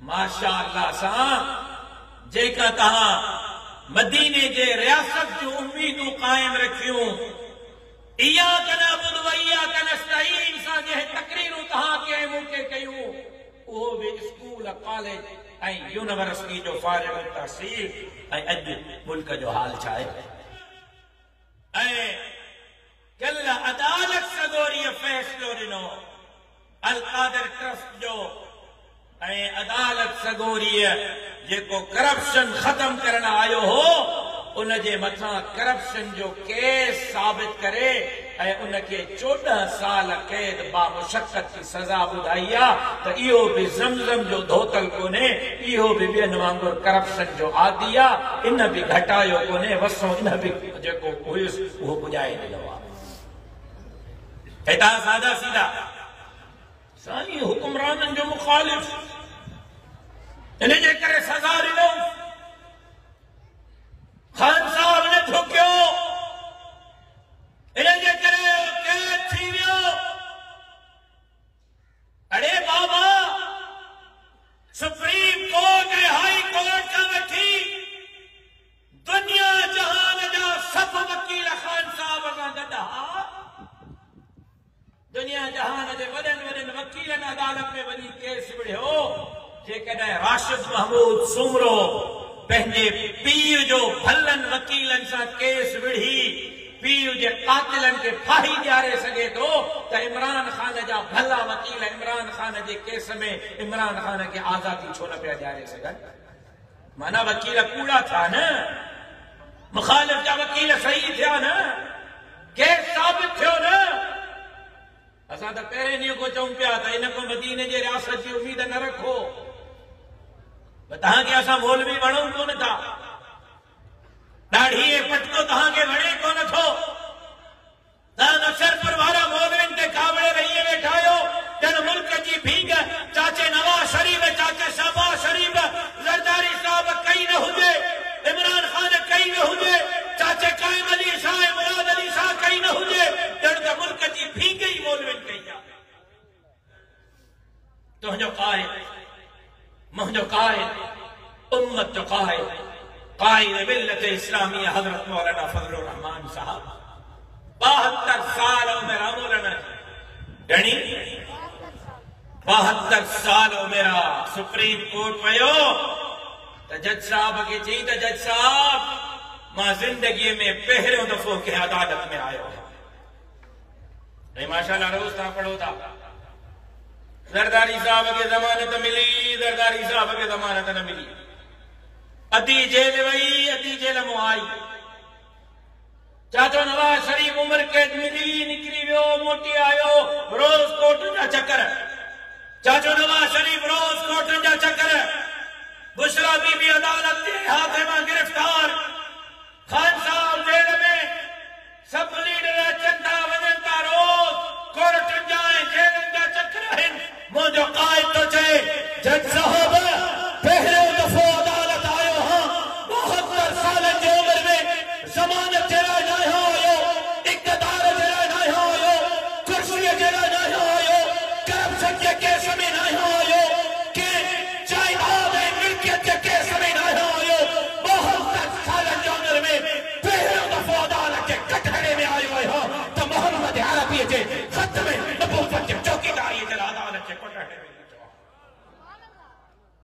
माशाअल्लाह सां जेका तहां मदीने जे रियासत जूं उम्मीदूं कायम रखियूं, इया कना बुदवैया कना नस्तईन सां जे तकरीरूं तहां के मूंखे कयूं, उहो भी स्कूल कॉलेज ऐं यूनिवर्सिटी जो फारिग तहसील ऐं अॼु मुल्क जो हाल छा आहे। ऐं कल अदालत सगोरीअ फ़ैसिलो ॾिनो अल कादर ट्रस्ट जो, ऐं अदालत सगोरीअ जेको करप्शन ख़त्म करण आयो हो उन जे मथां करप्शन जो केस साबित करे ऐं उनखे 14 साल कैद बामुशक्कत की सज़ा ॿुधाई आहे त इहो बि ज़मज़म जो धोतल कोन्हे, इहो बि ॿियनि वांगुरु करप्शन जो आदी आहे, इन बि घटायो कोन्हे, वसो इन बि जेको हुयुसि उहो पुॼाए ॾिनो आहे। हेॾा सादा सीधा साईं हुकुमराननि जो मुखालिफ़, इन जे करे सज़ा ॾिनो। खान साहब ने ठोकियो, इन जे करे कैद थी वियो। अरे बाबा, सुप्रीम कोर्ट ऐं हाई कोर्ट खां वठी दुनिया जहान जा सभु वकील खान साहब सां गॾु हा। दुनिया जहान जे वॾनि वॾनि वकीलनि अदालत में वञी केस विढ़ियो। जेकॾहिं राशिद महमूद सुमरो पंहिंजे पीउ जो भलनि वकीलनि सां केस विढ़ी पीउ जे कातिलनि खे फाही ॾियारे सघे थो त इमरान खान जा भला वकील इमरान खान जे केस में इमरान खान खे आज़ादी छो न पिया ॾियारे सघनि। माना वकील कूड़ा थिया न, मुखालिफ़ जा वकील सही थिया न, केस साबित थियो न। असां त पहिरें ॾींहं को चऊं पिया त इन को मदीने जे रियासत जी उम्मीद न रखो, तहां खे असां मौलवी वणूं कोन था, ॾाढ़ी ऐं पटको तहां खे वणे कोन थो, तहां नसरपुर वारा मौलवियुनि ते कावड़े रही वेठा आहियो। ॼण मुल्क जी भींग चाचे नवाज शरीफ, चाचे शहबाज शरीफ, ज़रदारी साहब कई न हुजे, इमरान खान कई न हुजे, चाचे काइम अली शाह, मुराद अली शाह कई न हुजे, ॼण त मुल्क जी भींग ई मौलवियुनि कई आहे। तुंहिंजो काइद, मुंहिंजो काइद, उम्मत जो काइद, काइद मिल्लत इस्लामिया हजरत मौलाना फजलुर रहमान साहब 72 साल उम्र मौलाना गणी 72 साल उम्र सुप्रीम कोर्ट वियो त जज साहब खे चई त जज साहब मां ज़िंदगी में पहिरियों दफ़ो कंहिं अदालत में आयो आहियां। माशाअल्लाह रोज़ तव्हां पढ़ो था ज़रदारी साहब खे ज़मानत मिली, ज़रदारी साहब खे ज़मानत न मिली, अधी जेल वई, अधी जेल मां आई। चाचो नवाज शरीफ उम्र कैद मिली, निकिरी वियो, मोटी आयो, रोज़ कोर्ट जा चक्कर, चाचो नवाज शरीफ रोज़ कोर्ट जा चक्कर, बुशरा बीबी अदालत जे हाथ में गिरफ्तार, खान साहब जेल में, सब